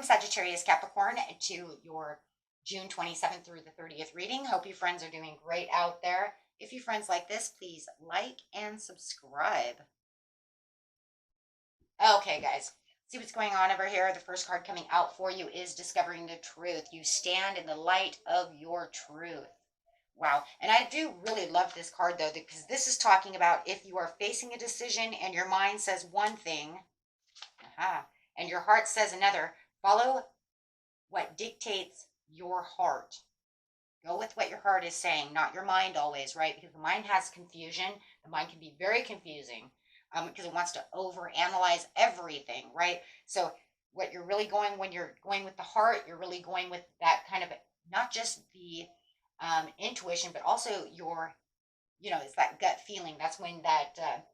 Sagittarius Capricorn to your June 27th through the 30th reading. Hope you friends are doing great out there. If you friends like this, please like and subscribe. Okay, guys, see what's going on over here. The first card coming out for you is Discovering the Truth. You stand in the light of your truth. Wow. And I do really love this card, though, because this is talking about if you are facing a decision and your mind says one thing, and your heart says another, follow what dictates your heart. Go with what your heart is saying, not your mind always, right? Because the mind has confusion. The mind can be very confusing because it wants to overanalyze everything, right? So what you're really going, when you're going with the heart, you're really going with that kind of, not just the intuition, but also your, it's that gut feeling. That's when that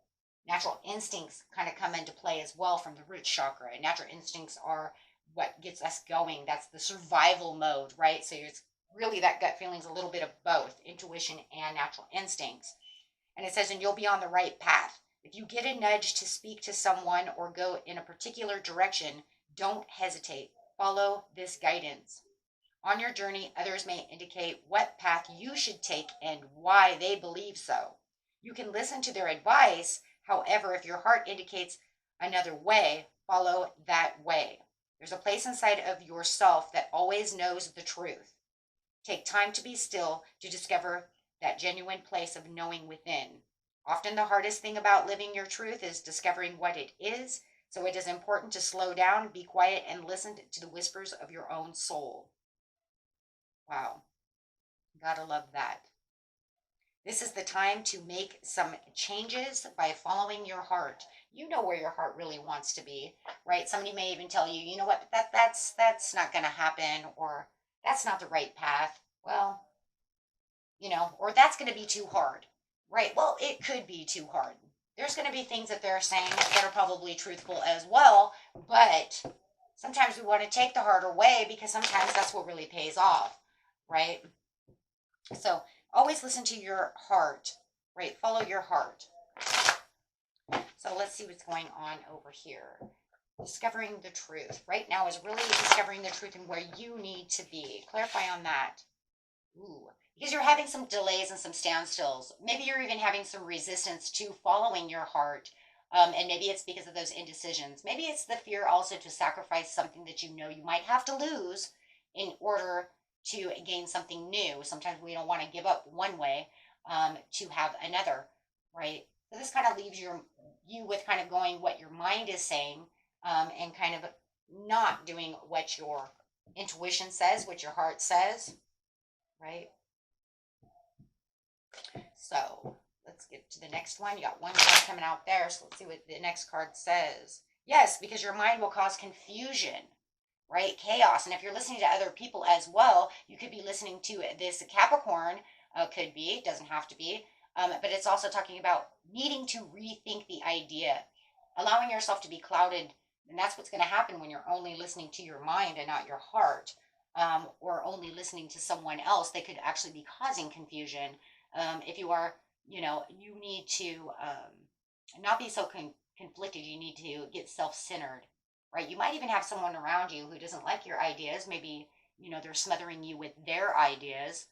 natural instincts kind of come into play as well from the root chakra. And natural instincts are what gets us going. That's the survival mode, right? So it's really that gut feeling is a little bit of both intuition and natural instincts. And it says, and you'll be on the right path. If you get a nudge to speak to someone or go in a particular direction, don't hesitate. Follow this guidance. On your journey, others may indicate what path you should take and why they believe so. You can listen to their advice. However, if your heart indicates another way, follow that way. There's a place inside of yourself that always knows the truth. Take time to be still to discover that genuine place of knowing within. Often the hardest thing about living your truth is discovering what it is, so it is important to slow down, be quiet, and listen to the whispers of your own soul. Wow. Gotta love that. This is the time to make some changes by following your heart. You know where your heart really wants to be, right? Somebody may even tell you, you know what, that's not going to happen, or that's not the right path. Well, or that's going to be too hard, right? Well, it could be too hard. There's going to be things that they're saying that are probably truthful as well, but sometimes we want to take the harder way because sometimes that's what really pays off, right? So always listen to your heart, right? Follow your heart. So let's see what's going on over here. Discovering the truth. Right now is really discovering the truth and where you need to be. Clarify on that. Ooh, because you're having some delays and some standstills. Maybe you're even having some resistance to following your heart. And maybe it's because of those indecisions. Maybe it's the fear also to sacrifice something that you know you might have to lose in order to gain something new. Sometimes we don't want to give up one way to have another, right? So this kind of leaves you with kind of going what your mind is saying and kind of not doing what your intuition says, what your heart says, right? So let's get to the next one. You got one card coming out there, so let's see what the next card says. Yes, because your mind will cause confusion, right? Chaos. And if you're listening to other people as well, you could be listening to this Capricorn, could be, doesn't have to be, but it's also talking about needing to rethink the idea, allowing yourself to be clouded. And that's what's going to happen when you're only listening to your mind and not your heart, or only listening to someone else. They could actually be causing confusion. If you are, you need to not be so conflicted. You need to get self-centered, right? You might even have someone around you who doesn't like your ideas. Maybe, they're smothering you with their ideas,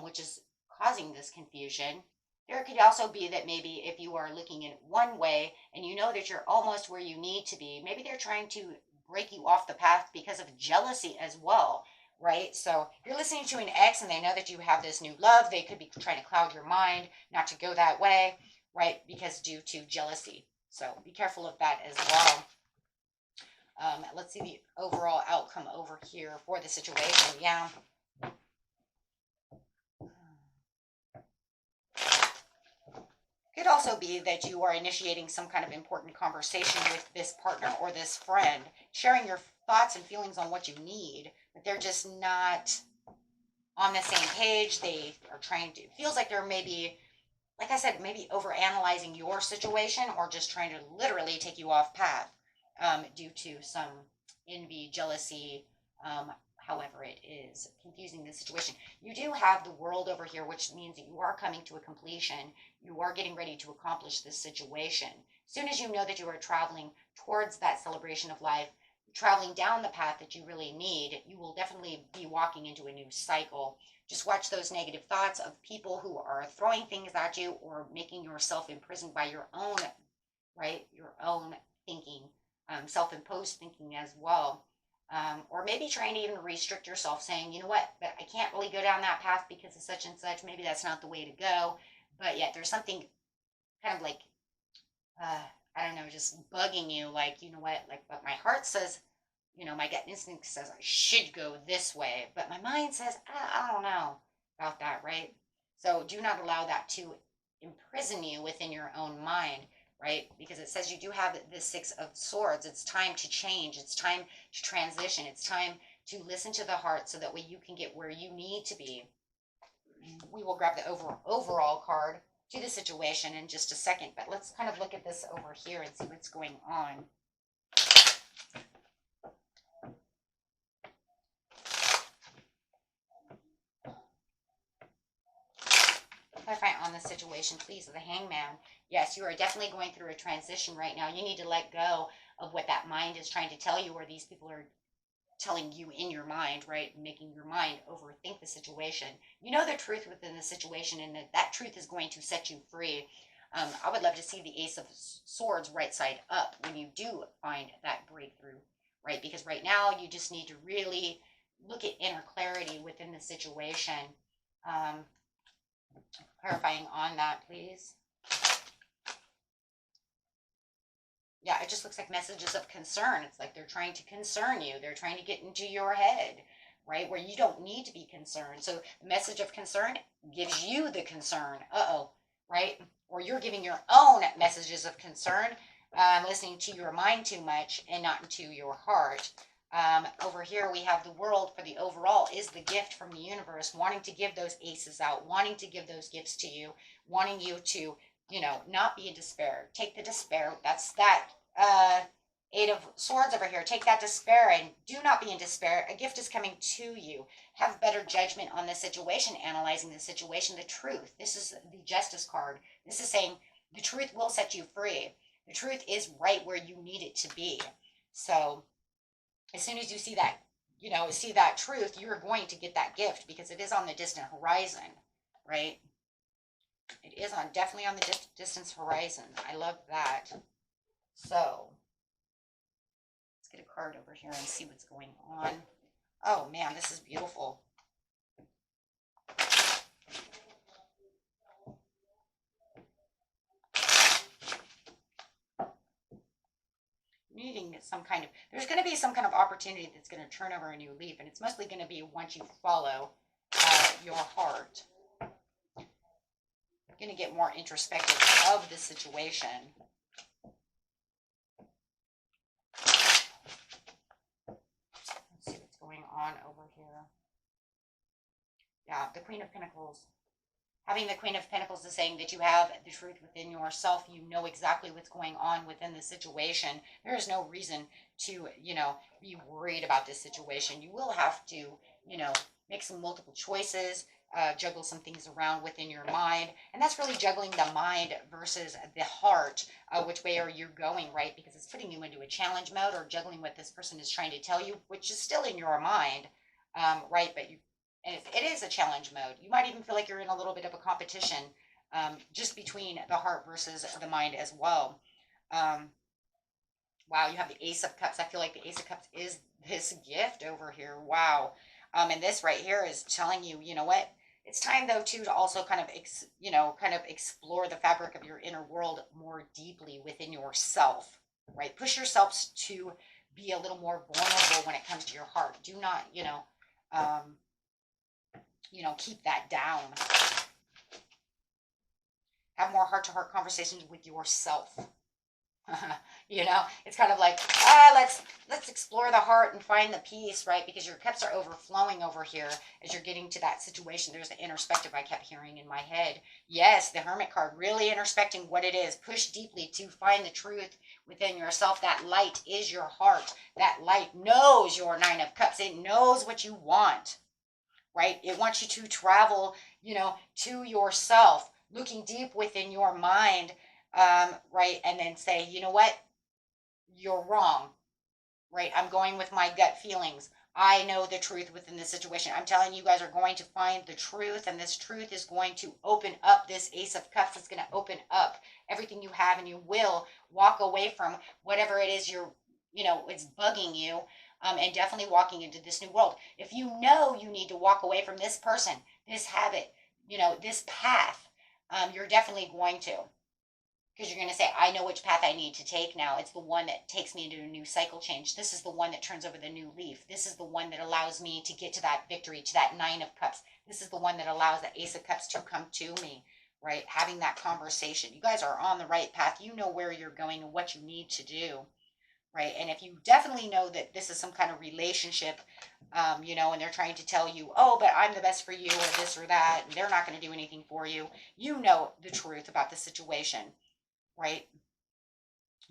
which is causing this confusion. There could also be that maybe if you are looking in one way and you know that you're almost where you need to be, maybe they're trying to break you off the path because of jealousy as well, right? So if you're listening to an ex and they know that you have this new love, they could be trying to cloud your mind not to go that way, right? Because due to jealousy. So be careful of that as well. Let's see the overall outcome over here for the situation. Yeah. Could also be that you are initiating some kind of important conversation with this partner or this friend, sharing your thoughts and feelings on what you need, but they're just not on the same page. They are trying to, it feels like they're maybe, like I said, maybe overanalyzing your situation or just trying to literally take you off path due to some envy, jealousy, however it is confusing the situation. You do have the world over here, which means that you are coming to a completion. You are getting ready to accomplish this situation. As soon as you know that you are traveling towards that celebration of life, traveling down the path that you really need, you will definitely be walking into a new cycle. Just watch those negative thoughts of people who are throwing things at you or making yourself imprisoned by your own, right? Your own thinking, self-imposed thinking as well. Or maybe trying to even restrict yourself, saying, you know what, but I can't really go down that path because of such and such. Maybe that's not the way to go. But yet there's something kind of like, uh, I don't know, just bugging you. Like, you know what, like, but my heart says, my gut instinct says I should go this way, but my mind says, I don't know about that, right? So do not allow that to imprison you within your own mind, right? Because it says you do have the Six of Swords. It's time to change. It's time to transition. It's time to listen to the heart so that way you can get where you need to be. We will grab the overall card to the situation in just a second, but let's kind of look at this over here and see what's going on. Clarify on the situation, please. The Hangman. Yes, you are definitely going through a transition right now. You need to let go of what that mind is trying to tell you, or these people are telling you in your mind, right? Making your mind overthink the situation. You know the truth within the situation, and that truth is going to set you free. I would love to see the Ace of Swords right side up when you do find that breakthrough, right? Because right now you just need to really look at inner clarity within the situation. Clarifying on that, please. Yeah, it just looks like messages of concern. It's like they're trying to concern you. They're trying to get into your head, right? Where you don't need to be concerned. So the message of concern gives you the concern. Right? Or you're giving your own messages of concern, listening to your mind too much and not into your heart. Over here we have the World for the overall is the gift from the universe, wanting to give those aces out, wanting to give those gifts to you, wanting you to, not be in despair. Take the despair. That's that Eight of Swords over here. Take that despair and do not be in despair. A gift is coming to you. Have better judgment on the situation, analyzing the situation, the truth. This is the Justice card. This is saying the truth will set you free. The truth is right where you need it to be. So as soon as you see that, see that truth, you're going to get that gift because it is on the distant horizon, right? It is definitely on the distance horizon. I love that. So let's get a card over here and see what's going on. Oh man, this is beautiful. Needing there's going to be some kind of opportunity that's going to turn over a new leaf, and it's mostly going to be once you follow your heart. You're going to get more introspective of the situation. Let's see what's going on over here. Yeah, the Queen of Pentacles. Having the Queen of Pentacles is saying that you have the truth within yourself. You know exactly what's going on within the situation. There is no reason to, be worried about this situation. You will have to, make some multiple choices, juggle some things around within your mind. And that's really juggling the mind versus the heart. Which way are you going, right? Because it's putting you into a challenge mode or juggling what this person is trying to tell you, which is still in your mind, right? But and it is a challenge mode. You might even feel like you're in a little bit of a competition just between the heart versus the mind as well. Wow, you have the Ace of Cups. I feel like the Ace of Cups is this gift over here. Wow. And this right here is telling you, you know what? It's time, though, too, to also kind of explore the fabric of your inner world more deeply within yourself, right? Push yourselves to be a little more vulnerable when it comes to your heart. Do not, keep that down. Have more heart-to-heart conversations with yourself. It's kind of like, let's explore the heart and find the peace, right? Because your cups are overflowing over here as you're getting to that situation. There's the introspective I kept hearing in my head. Yes, the Hermit card, really introspecting what it is. Push deeply to find the truth within yourself. That light is your heart. That light knows your Nine of Cups. It knows what you want, right? It wants you to travel, to yourself, looking deep within your mind, right? And then say, you know what? You're wrong. right? I'm going with my gut feelings. I know the truth within this situation. I'm telling you, guys are going to find the truth, and this truth is going to open up this Ace of Cups. It's going to open up everything you have, and you will walk away from whatever it is it's bugging you, and definitely walking into this new world. If you know you need to walk away from this person, this habit, this path, you're definitely going to. Because you're going to say, I know which path I need to take now. It's the one that takes me into a new cycle change. This is the one that turns over the new leaf. This is the one that allows me to get to that victory, to that Nine of Cups. This is the one that allows the Ace of Cups to come to me, right? Having that conversation. You guys are on the right path. You know where you're going and what you need to do, right? And if you definitely know that this is some kind of relationship, and they're trying to tell you, oh, but I'm the best for you, or this or that, and they're not going to do anything for you, you know the truth about the situation, right?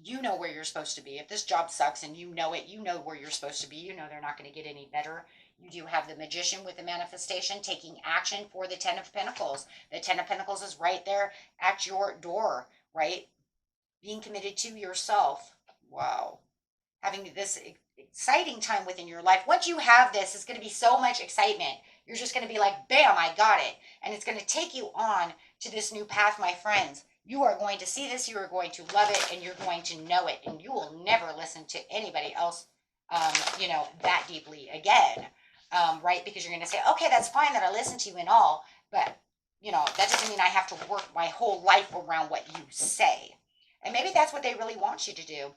You know where you're supposed to be. If this job sucks and you know it, you know where you're supposed to be. You know they're not going to get any better. You do have the Magician with the manifestation, taking action for the Ten of Pentacles. The Ten of Pentacles is right there at your door, right? Being committed to yourself. Wow. Having this exciting time within your life. Once you have this, it's going to be so much excitement. You're just going to be like, bam, I got it. And it's going to take you on to this new path, my friends. You are going to see this, you are going to love it, and you're going to know it, and you will never listen to anybody else, that deeply again, right? Because you're going to say, okay, that's fine that I listen to you and all, but, that doesn't mean I have to work my whole life around what you say. And maybe that's what they really want you to do.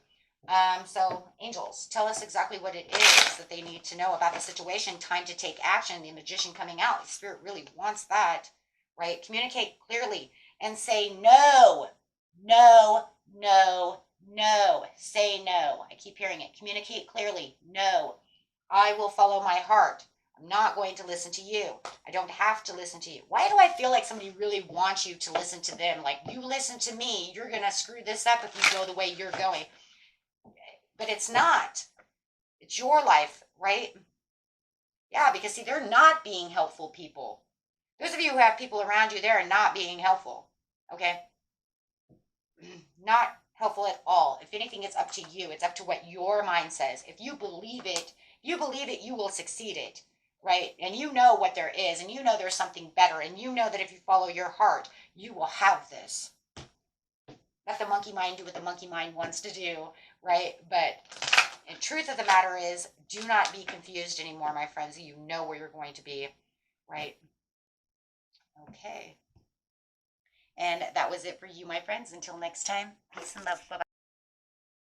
So, angels, tell us exactly what it is that they need to know about the situation. Time to take action. The Magician coming out. Spirit really wants that, right? Communicate clearly and say no, no, no, no. Say no. I keep hearing it. Communicate clearly. No. I will follow my heart. I'm not going to listen to you. I don't have to listen to you. Why do I feel like somebody really wants you to listen to them? Like, you listen to me, you're going to screw this up if you go the way you're going. But it's not. It's your life, right? Yeah, because see, they're not being helpful people. Those of you who have people around you, they're not being helpful. Okay? Not helpful at all. If anything, it's up to you. It's up to what your mind says. If you believe it, you will succeed it, right? And you know what there is, and you know there's something better, and you know that if you follow your heart, you will have this. Let the monkey mind do what the monkey mind wants to do, right? But the truth of the matter is, do not be confused anymore, my friends. You know where you're going to be, right? Okay. And that was it for you, my friends. Until next time, peace and love. Bye-bye.